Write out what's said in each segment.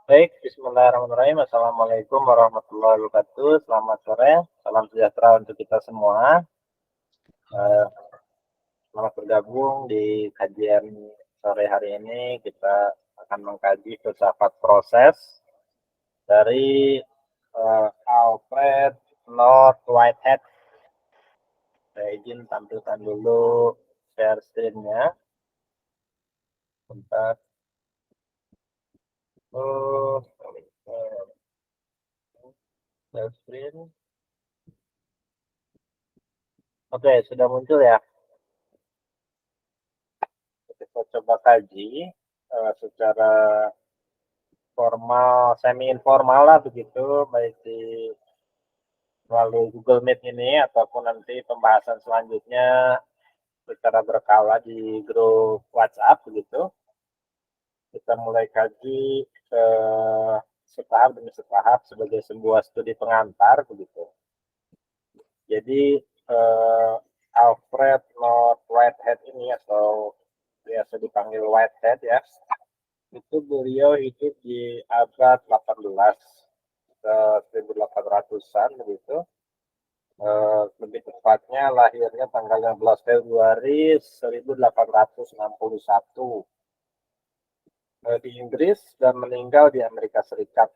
Baik, bismillahirrahmanirrahim. Assalamualaikum warahmatullahi wabarakatuh. Selamat sore, salam sejahtera untuk kita semua. Eh, Selamat bergabung di kajian sore hari ini. Kita akan mengkaji filsafat proses dari Alfred Lord Whitehead. Saya izin tampilkan dulu share screen-nya. Bentar. Oh, share screen. Oke, sudah muncul ya. Kita coba kaji secara formal, semi informal lah begitu, baik di melalui Google Meet ini ataupun nanti pembahasan selanjutnya secara berkala di grup WhatsApp begitu. Kita mulai kaji setahap demi setahap sebagai sebuah studi pengantar begitu. Jadi Alfred Lord Whitehead ini atau biasa dipanggil Whitehead ya, itu beliau hidup di abad 18 ke 1800-an begitu. Lebih tepatnya lahirnya tanggal 16 Februari 1861 di Inggris dan meninggal di Amerika Serikat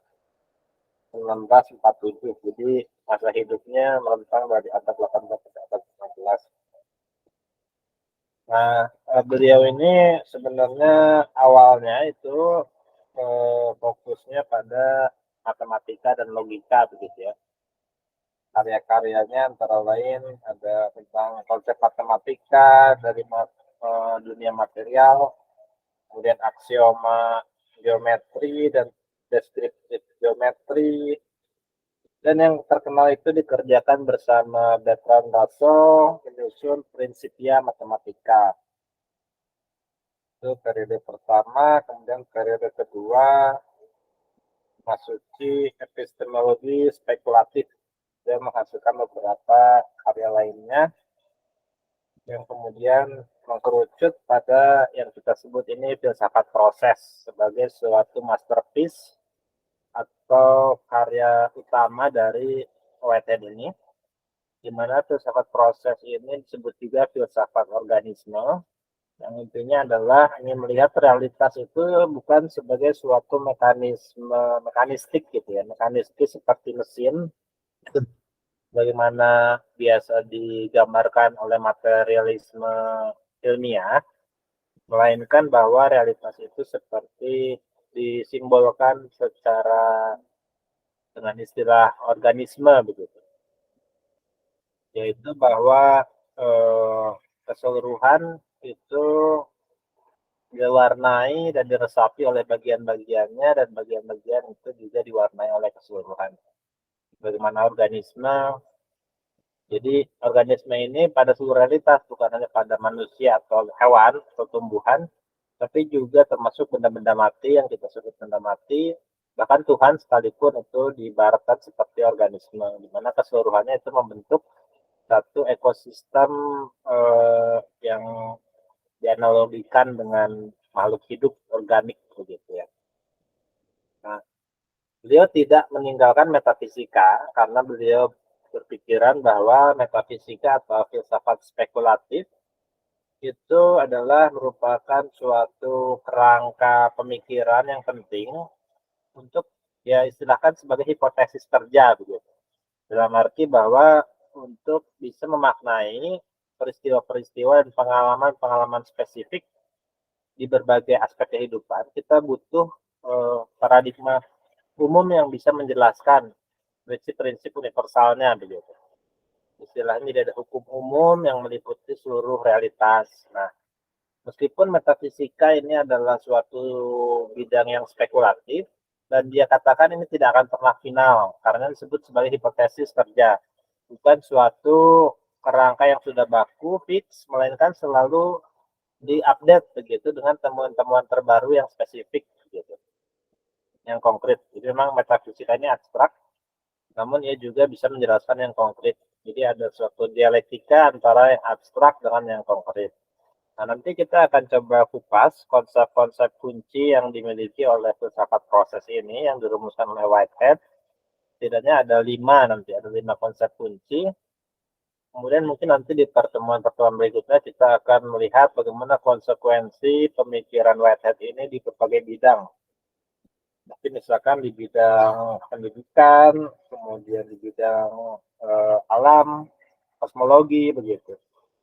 1947. Jadi masa hidupnya merentang dari abad 18 ke abad 19. Nah, beliau ini sebenarnya awalnya itu fokusnya pada matematika dan logika begitu ya. Karya-karyanya antara lain ada tentang konsep matematika dari dunia material, kemudian aksioma geometri dan deskriptif geometri, dan yang terkenal itu dikerjakan bersama Bertrand Russell menyusun Principia Mathematica. Itu periode pertama. Kemudian periode kedua masuki epistemologi spekulatif. Dia menghasilkan beberapa karya lainnya yang kemudian mengkerucut pada yang kita sebut ini filsafat proses sebagai suatu masterpiece atau karya utama dari Whitehead ini, di mana filsafat proses ini disebut juga filsafat organisme, yang intinya adalah ingin melihat realitas itu bukan sebagai suatu mekanisme mekanistik gitu ya, mekanistik seperti mesin bagaimana biasa digambarkan oleh materialisme ilmiah, melainkan bahwa realitas itu seperti disimbolkan secara dengan istilah organisme begitu, yaitu bahwa keseluruhan itu diwarnai dan diresapi oleh bagian-bagiannya dan bagian-bagian itu juga diwarnai oleh keseluruhan. Bagaimana organisme, jadi organisme ini pada seluruh realitas bukan hanya pada manusia atau hewan atau tumbuhan, tapi juga termasuk benda-benda mati yang kita sebut benda mati, bahkan Tuhan sekalipun itu diibaratkan seperti organisme, di mana keseluruhannya itu membentuk satu ekosistem yang dianalogikan dengan makhluk hidup organik begitu ya. Nah, beliau tidak meninggalkan metafisika karena beliau berpikiran bahwa metafisika atau filsafat spekulatif itu adalah merupakan suatu kerangka pemikiran yang penting untuk ya istilahkan sebagai hipotesis kerja begitu. Dalam arti bahwa untuk bisa memaknai peristiwa-peristiwa dan pengalaman-pengalaman spesifik di berbagai aspek kehidupan, kita butuh paradigma umum yang bisa menjelaskan prinsip-prinsip universalnya begitu. Istilahnya tidak ada hukum umum yang meliputi seluruh realitas. Nah, meskipun metafisika ini adalah suatu bidang yang spekulatif dan dia katakan ini tidak akan pernah final karena disebut sebagai hipotesis kerja, bukan suatu kerangka yang sudah baku fix, melainkan selalu diupdate begitu dengan temuan-temuan terbaru yang spesifik gitu, yang konkret. Jadi memang metafisika ini abstrak, namun ia juga bisa menjelaskan yang konkret. Jadi ada suatu dialektika antara yang abstrak dengan yang konkret. Nah, nanti kita akan coba kupas konsep-konsep kunci yang dimiliki oleh filsafat proses ini yang dirumuskan oleh Whitehead. Setidaknya ada 5 nanti, ada 5 konsep kunci. Kemudian mungkin nanti di pertemuan-pertemuan berikutnya kita akan melihat bagaimana konsekuensi pemikiran Whitehead ini di berbagai bidang. Mungkin misalkan di bidang pendidikan, kemudian di bidang alam, kosmologi, begitu.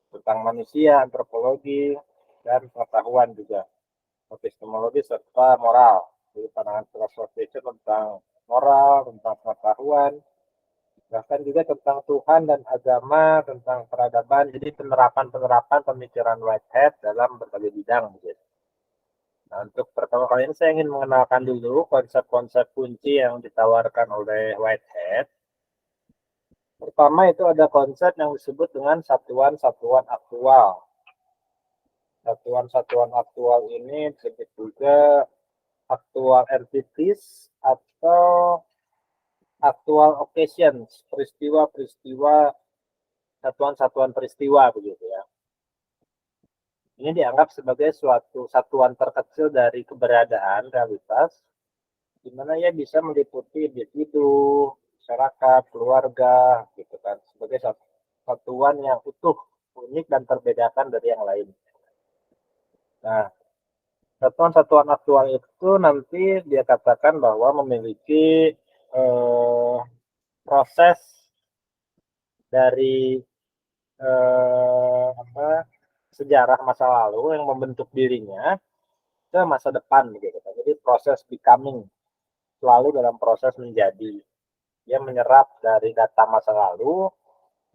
Tentang manusia, antropologi, dan pengetahuan juga. Epistemologi serta moral. Jadi pandangan filosofis tentang moral, tentang pengetahuan, bahkan juga tentang Tuhan dan agama, tentang peradaban. Jadi penerapan-penerapan pemikiran Whitehead dalam berbagai bidang. Begitu. Nah, untuk pertama kali ini saya ingin mengenalkan dulu konsep-konsep kunci yang ditawarkan oleh Whitehead. Pertama itu ada konsep yang disebut dengan satuan-satuan aktual. Satuan-satuan aktual ini disebut juga actual entities atau actual occasions, peristiwa-peristiwa, satuan-satuan peristiwa begitu ya. Ini dianggap sebagai suatu satuan terkecil dari keberadaan realitas, di mana ia bisa meliputi individu, masyarakat, keluarga, gitu kan, sebagai satuan yang utuh, unik dan terbedakan dari yang lain. Nah, satuan-satuan aktual itu nanti dia katakan bahwa memiliki proses dari sejarah masa lalu yang membentuk dirinya ke masa depan gitu. Jadi proses becoming selalu dalam proses menjadi. Dia menyerap dari data masa lalu,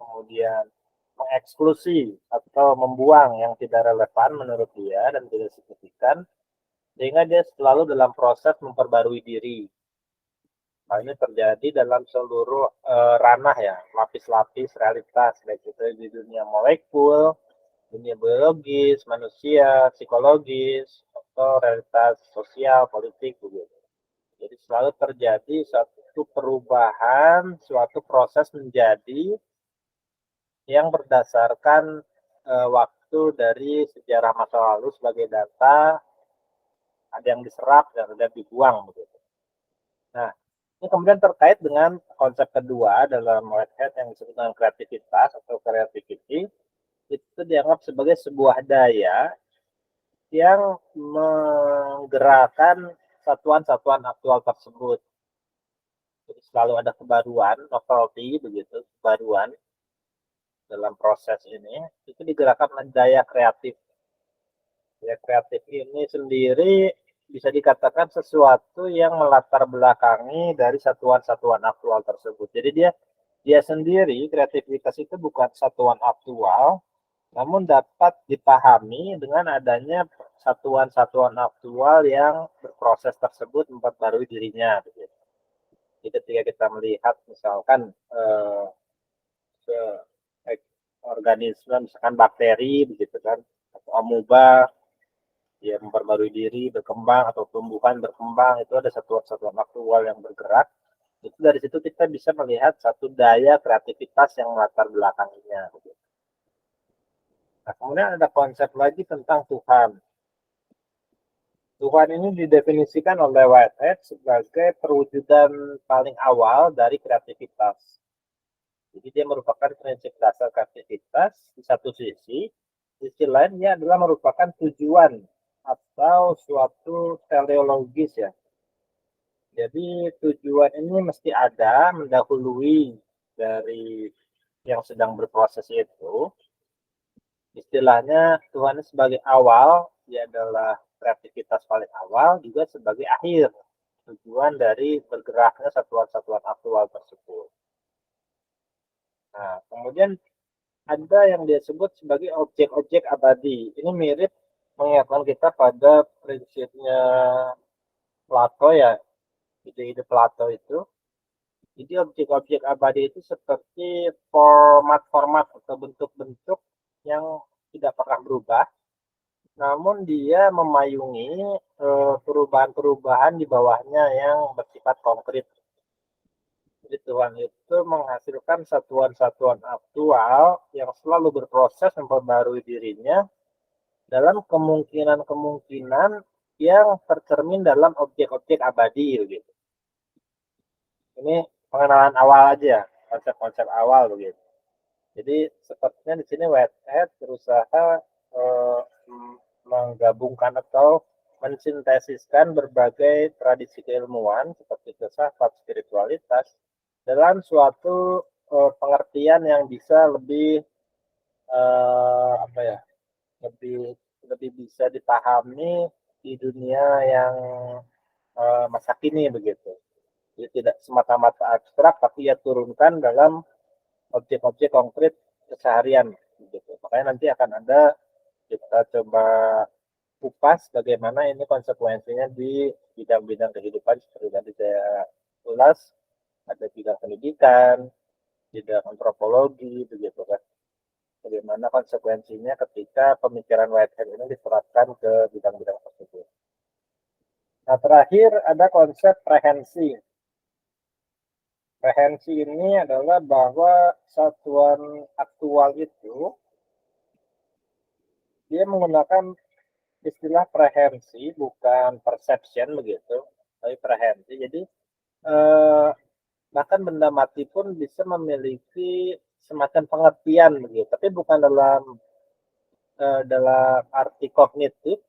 kemudian mengeksklusi atau membuang yang tidak relevan menurut dia dan tidak signifikan, sehingga dia selalu dalam proses memperbarui diri. Hal ini terjadi dalam seluruh ranah ya, lapis-lapis realitas, baik itu di dunia molekul, dunia biologis, manusia, psikologis, atau realitas sosial, politik, begitu. Jadi selalu terjadi suatu perubahan, suatu proses menjadi yang berdasarkan waktu dari sejarah masa lalu sebagai data, ada yang diserap dan ada yang dibuang, begitu. Nah, ini kemudian terkait dengan konsep kedua dalam Whitehead yang disebut dengan kreativitas atau creativity. Itu dianggap sebagai sebuah daya yang menggerakkan satuan-satuan aktual tersebut. Jadi selalu ada kebaruan, novelty begitu, kebaruan dalam proses ini, itu digerakkan oleh daya kreatif. Daya kreatif ini sendiri bisa dikatakan sesuatu yang melatar belakangi dari satuan-satuan aktual tersebut. Jadi dia sendiri, kreativitas itu bukan satuan aktual, namun dapat dipahami dengan adanya satuan-satuan aktual yang berproses tersebut memperbarui dirinya. Begitu. Jadi ketika kita melihat misalkan organisme, misalkan bakteri, begitu kan, atau amoeba, dia memperbarui diri, berkembang, atau tumbuhan berkembang, itu ada satuan-satuan aktual yang bergerak. Itu dari situ kita bisa melihat satu daya kreativitas yang melatar belakanginya. Begitu. Nah, kemudian ada konsep lagi tentang Tuhan. Tuhan ini didefinisikan oleh Whitehead sebagai perwujudan paling awal dari kreativitas. Jadi dia merupakan prinsip dasar kreativitas di satu sisi lainnya adalah merupakan tujuan atau suatu teleologis ya. Jadi tujuan ini mesti ada mendahului dari yang sedang berproses itu. Istilahnya Tuhan sebagai awal, dia adalah kreativitas paling awal, juga sebagai akhir, tujuan dari bergeraknya satuan-satuan aktual tersebut. Nah, kemudian ada yang dia sebut sebagai objek-objek abadi. Ini mirip mengingatkan kita pada prinsipnya Plato ya, ide-ide Plato itu. Jadi objek-objek abadi itu seperti format-format atau bentuk-bentuk yang tidak pernah berubah, namun dia memayungi perubahan-perubahan di bawahnya yang bersifat konkret. Jadi Tuhan itu menghasilkan satuan-satuan aktual yang selalu berproses memperbarui dirinya dalam kemungkinan-kemungkinan yang tercermin dalam objek-objek abadi gitu. Ini pengenalan awal aja, konsep-konsep awal begitu. Jadi sepertinya di sini Whitehead berusaha eh, menggabungkan atau mensintesiskan berbagai tradisi keilmuan seperti filsafat, spiritualitas dalam suatu pengertian yang bisa lebih apa ya, lebih lebih bisa dipahami di dunia yang masa kini begitu. Jadi tidak semata-mata abstrak, tapi ya turunkan dalam objek-objek konkret keseharian gitu. Makanya nanti akan ada, kita coba kupas bagaimana ini konsekuensinya di bidang-bidang kehidupan seperti tadi saya ulas, ada bidang pendidikan, bidang antropologi begitu kan. Bagaimana konsekuensinya ketika pemikiran Whitehead ini diterapkan ke bidang-bidang tersebut. Nah, terakhir ada konsep prehensi. Prehensi ini adalah bahwa satuan aktual itu dia menggunakan istilah prehensi, bukan perception begitu, tapi prehensi. Jadi eh, bahkan benda mati pun bisa memiliki semacam pengertian begitu, tapi bukan dalam arti kognitif,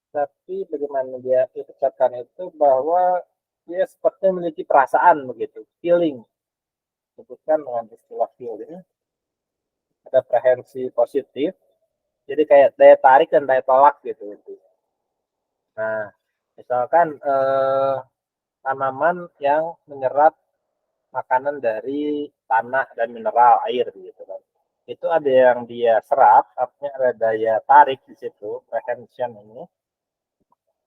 tapi bagaimana dia ucapkan itu bahwa dia seperti memiliki perasaan begitu, feeling. Sebutkan dengan istilah feeling. Ada prehensi positif, jadi kayak daya tarik dan daya tolak gitu. Nah, misalkan tanaman yang menyerap makanan dari tanah dan mineral air gitu kan. Itu ada yang dia serap, artinya ada daya tarik di situ, prehension ini.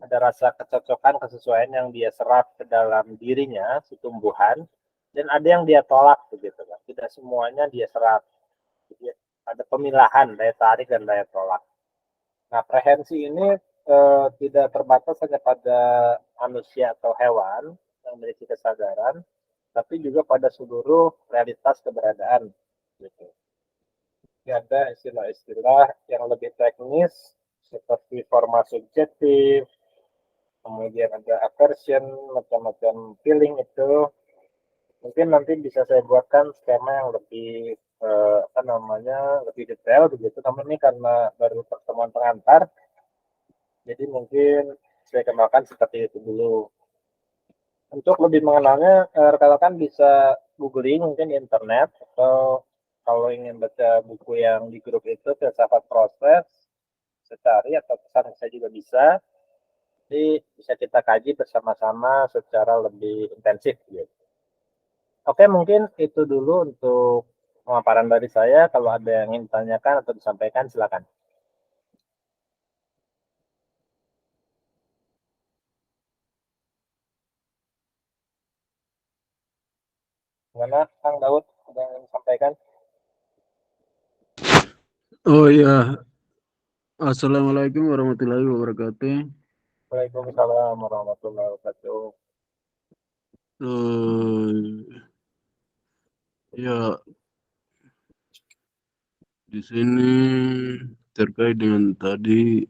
Ada rasa kecocokan, kesesuaian yang dia serap ke dalam dirinya, si tumbuhan, dan ada yang dia tolak begitu kan. Tidak semuanya dia serap. Jadi ada pemilahan daya tarik dan daya tolak. Nah, prehensi ini tidak terbatas hanya pada manusia atau hewan yang memiliki kesadaran, tapi juga pada seluruh realitas keberadaan. Gitu. Jadi ada istilah-istilah yang lebih teknis seperti forma subjektif, kemudian ada aversion, macam-macam feeling itu. Mungkin nanti bisa saya buatkan skema yang lebih apa namanya, lebih detail begitu. Namun ini karena baru pertemuan pengantar, jadi mungkin saya kenalkan seperti itu dulu. Untuk lebih mengenalnya, rekan-rekan bisa googling mungkin di internet, atau kalau ingin baca buku yang di grup itu, filsafat proses, secari atau pesan saya juga bisa. Jadi bisa kita kaji bersama-sama secara lebih intensif gitu. Oke, mungkin itu dulu untuk pemaparan dari saya. Kalau ada yang ingin ditanyakan atau disampaikan, silakan. Gimana, Kang Daud? Ada yang ingin disampaikan? Oh iya, Assalamualaikum warahmatullahi wabarakatuh. Waalaikumsalam warahmatullahi wabarakatuh. Ya, di sini terkait dengan tadi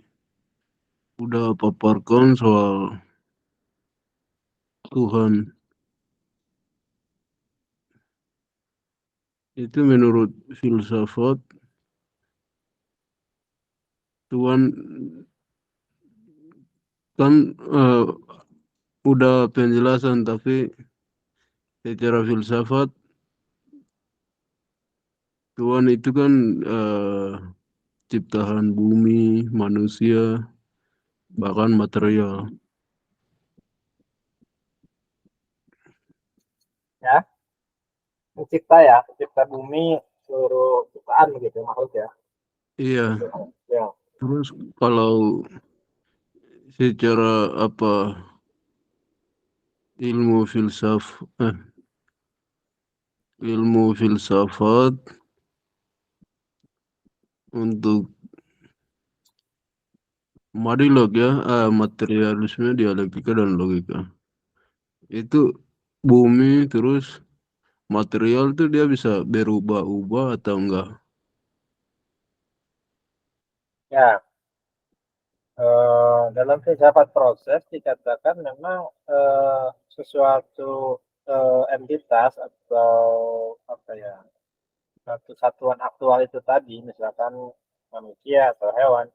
udah paparkan soal Tuhan. Itu menurut filsafat, Tuhan kan udah penjelasan, tapi secara filsafat Tuhan itu kan ciptaan bumi, manusia, bahkan material. Ya, pencipta bumi, seluruh ciptaan begitu maksud ya. Iya, Ya. terus kalau secara apa ilmu ilmu filsafat untuk Marilog ya, materialisme, dialektika dan logika. Itu bumi terus material tuh dia bisa berubah-ubah atau enggak? Ya, dalam filsafat proses dikatakan memang sesuatu entitas atau apa ya, satu satuan aktual itu tadi, misalkan manusia atau hewan,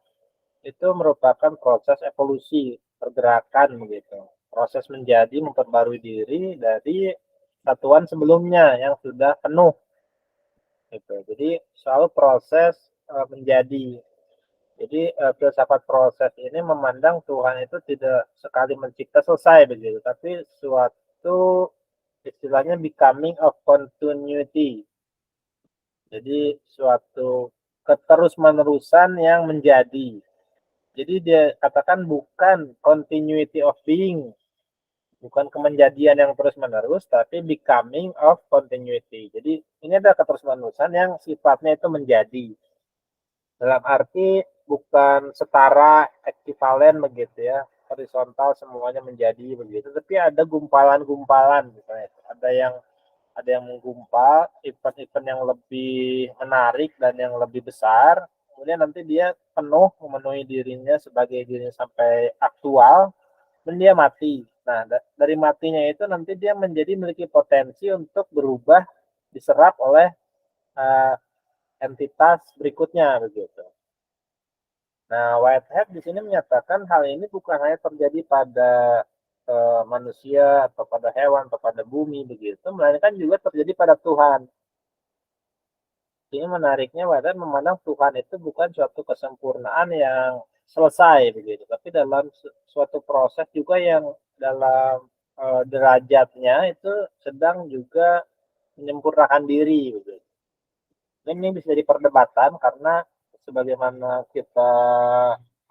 itu merupakan proses evolusi pergerakan begitu. Proses menjadi memperbarui diri dari satuan sebelumnya yang sudah penuh gitu. Jadi selalu proses menjadi. Jadi filsafat proses ini memandang Tuhan itu tidak sekali mencipta selesai begitu, tapi suatu istilahnya becoming of continuity. Jadi suatu keterus-menerusan yang menjadi. Jadi dia katakan bukan continuity of being, bukan kemenjadian yang terus-menerus, tapi becoming of continuity. Jadi ini ada keterus-menerusan yang sifatnya itu menjadi. Dalam arti bukan setara ekivalen begitu ya, horizontal semuanya menjadi begitu, tapi ada gumpalan-gumpalan misalnya. Ada yang menggumpal, event-event yang lebih menarik dan yang lebih besar, kemudian nanti dia penuh memenuhi dirinya sebagai dirinya sampai aktual, dan dia mati. Nah, dari matinya itu nanti dia menjadi memiliki potensi untuk berubah, diserap oleh uh, entitas berikutnya begitu. Nah, Whitehead di sini menyatakan hal ini bukan hanya terjadi pada manusia atau pada hewan atau pada bumi begitu, melainkan juga terjadi pada Tuhan. Ini menariknya Whitehead memandang Tuhan itu bukan suatu kesempurnaan yang selesai begitu, tapi dalam suatu proses juga yang dalam derajatnya itu sedang juga menyempurnakan diri begitu. Ini bisa jadi perdebatan karena sebagaimana kita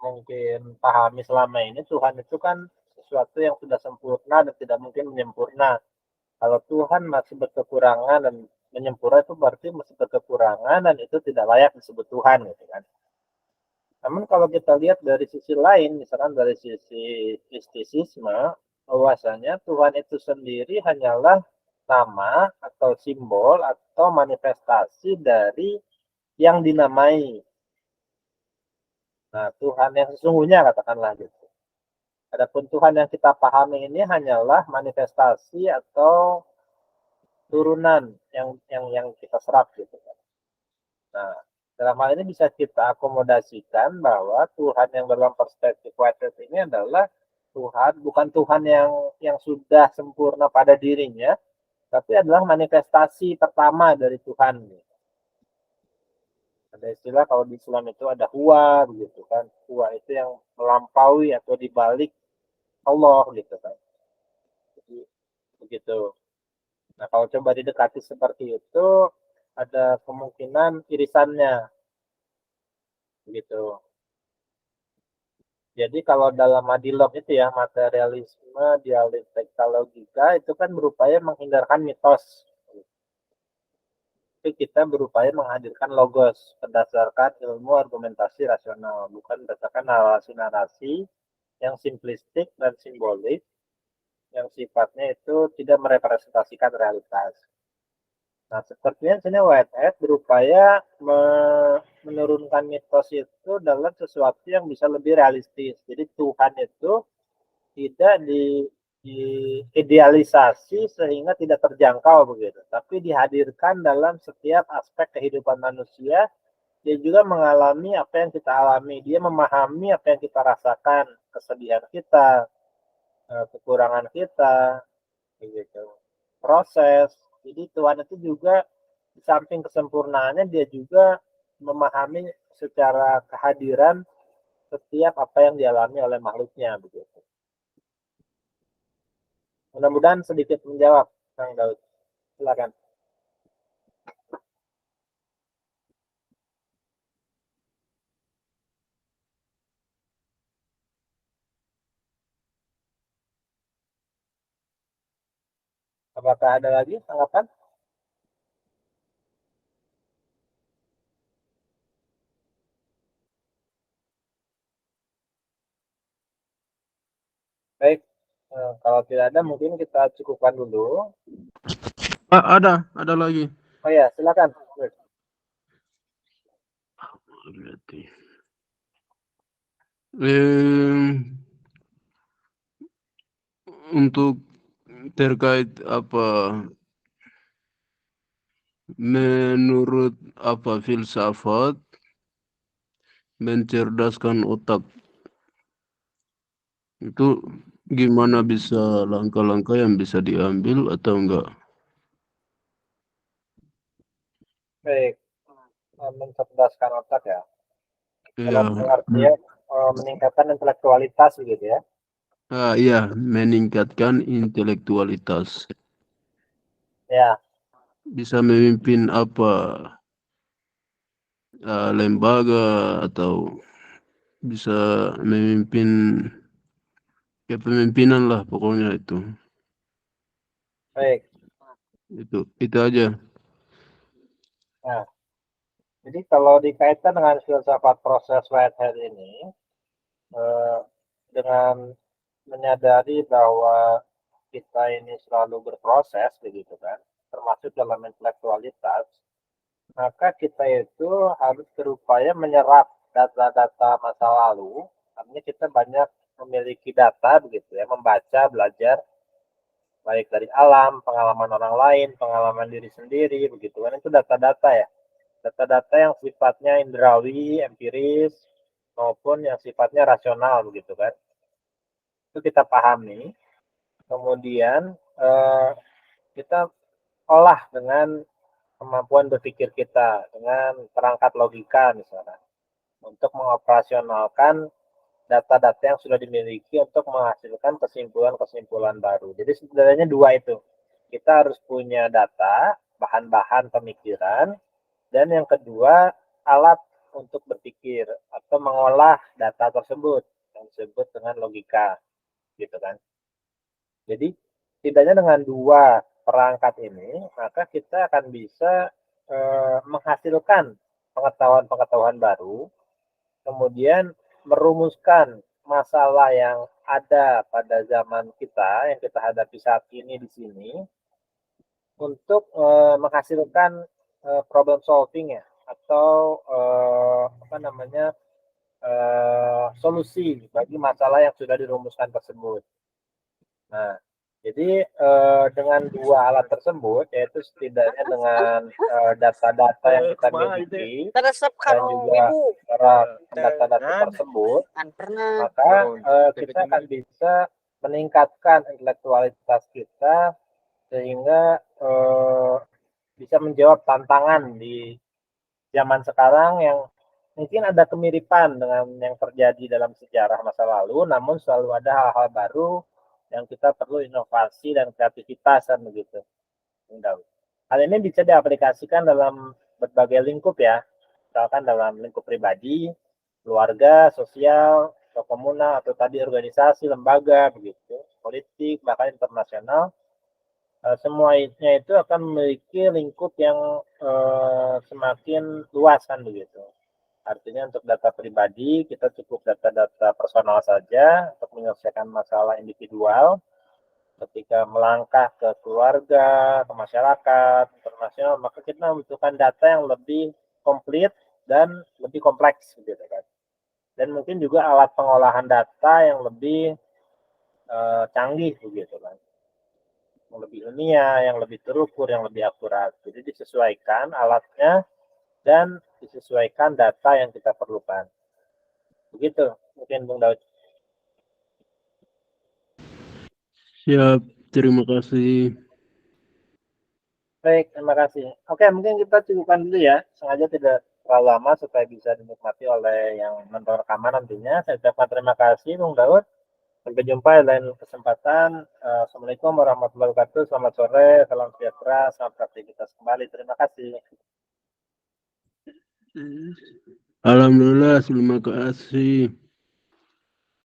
mungkin pahami selama ini, Tuhan itu kan sesuatu yang sudah sempurna dan tidak mungkin menyempurna. Kalau Tuhan masih berkekurangan dan menyempurna itu berarti masih berkekurangan dan itu tidak layak disebut Tuhan gitu kan. Namun kalau kita lihat dari sisi lain, misalkan dari sisi istisisme, bahwasanya Tuhan itu sendiri hanyalah nama atau simbol atau manifestasi dari yang dinamai. Nah, Tuhan yang sesungguhnya katakanlah gitu. Adapun Tuhan yang kita pahami ini hanyalah manifestasi atau turunan yang kita serap gitu kan. Nah, dalam hal ini bisa kita akomodasikan bahwa Tuhan yang dalam perspektif Whitehead ini adalah Tuhan, bukan Tuhan yang sudah sempurna pada dirinya, tapi adalah manifestasi pertama dari Tuhan. Ada istilah kalau di Islam itu ada huwa begitu kan. Huwa itu yang melampaui atau dibalik Allah gitu kan. Jadi begitu. Nah, kalau coba didekati seperti itu ada kemungkinan irisannya gitu. Jadi kalau dalam Madilog itu ya, materialisme, dialektika logika itu kan berupaya menghindarkan mitos. Tapi kita berupaya menghadirkan logos berdasarkan ilmu argumentasi rasional, bukan berdasarkan narasi-narasi yang simplistik dan simbolik, yang sifatnya itu tidak merepresentasikan realitas. Nah, sepertinya sini Whitehead berupaya menurunkan mitos itu dalam sesuatu yang bisa lebih realistis. Jadi Tuhan itu tidak diidealisasi sehingga tidak terjangkau begitu, tapi dihadirkan dalam setiap aspek kehidupan manusia. Dia juga mengalami apa yang kita alami, dia memahami apa yang kita rasakan, kesedihan kita, kekurangan kita, begitu. Proses. Jadi Tuhan itu juga di samping kesempurnaannya dia juga memahami secara kehadiran setiap apa yang dialami oleh makhluknya begitu. Mudah-mudahan sedikit menjawab, Kang Daud. Silakan. Apakah ada lagi tanggapan? Baik, kalau tidak ada mungkin kita cukupkan dulu. Ada lagi. Oh ya, silakan. Berarti Untuk terkait apa menurut apa filsafat mencerdaskan otak itu gimana, bisa langkah-langkah yang bisa diambil atau enggak? Baik, mencerdaskan otak ya. Iya, Dalam pengertian meningkatkan intelektualitas gitu ya. iya, meningkatkan intelektualitas. Ya, Bisa memimpin apa lembaga atau bisa memimpin kepemimpinan lah pokoknya itu. baik. Itu aja. Nah, jadi kalau dikaitkan dengan filsafat proses Whitehead ini, eh, dengan menyadari bahwa kita ini selalu berproses begitu kan, termasuk dalam intelektualitas, maka kita itu harus berupaya menyerap data-data masa lalu. Artinya kita banyak memiliki data begitu ya, membaca, belajar baik dari alam, pengalaman orang lain, pengalaman diri sendiri begitu kan, itu data-data ya. Data-data yang sifatnya indrawi, empiris maupun yang sifatnya rasional begitu kan. Itu kita pahami, kemudian kita olah dengan kemampuan berpikir kita dengan perangkat logika misalnya untuk mengoperasionalkan data-data yang sudah dimiliki untuk menghasilkan kesimpulan-kesimpulan baru. Jadi sebenarnya dua itu. Kita harus punya data, bahan-bahan pemikiran, dan yang kedua alat untuk berpikir atau mengolah data tersebut yang disebut dengan logika, gitu kan. Jadi setidaknya dengan dua perangkat ini, maka kita akan bisa menghasilkan pengetahuan-pengetahuan baru, kemudian merumuskan masalah yang ada pada zaman kita yang kita hadapi saat ini di sini untuk menghasilkan problem solving ya atau apa namanya solusi bagi masalah yang sudah dirumuskan tersebut. Nah, jadi dengan dua alat tersebut, yaitu setidaknya dengan data-data yang kita miliki dan juga data-data tersebut, maka kita akan bisa meningkatkan intelektualitas kita sehingga bisa menjawab tantangan di zaman sekarang yang mungkin ada kemiripan dengan yang terjadi dalam sejarah masa lalu, namun selalu ada hal-hal baru yang kita perlu inovasi dan kreativitas kan begitu. Hal ini bisa diaplikasikan dalam berbagai lingkup ya, misalkan dalam lingkup pribadi, keluarga, sosial, atau komunal, atau tadi organisasi, lembaga, begitu, politik, bahkan internasional. Semuanya itu akan memiliki lingkup yang semakin luas kan begitu. Artinya untuk data pribadi kita cukup data-data personal saja untuk menyelesaikan masalah individual. Ketika melangkah ke keluarga, ke masyarakat, internasional, maka kita membutuhkan data yang lebih komplit dan lebih kompleks gitu kan. Dan mungkin juga alat pengolahan data yang lebih canggih begitu kan. Yang lebih ilmiah, yang lebih terukur, yang lebih akurat. Jadi disesuaikan alatnya dan disesuaikan data yang kita perlukan. Begitu mungkin Bung Daud. Siap, terima kasih. Baik, terima kasih. Oke, mungkin kita cukupkan dulu ya. Sengaja tidak terlalu lama supaya bisa dinikmati oleh yang menonton rekaman nantinya. Saya ucapkan terima kasih Bung Daud. Sampai jumpa di lain kesempatan. Assalamualaikum warahmatullahi wabarakatuh. Selamat sore, salam sejahtera, selamat beraktivitas kembali. Terima kasih. Alhamdulillah, terima kasih.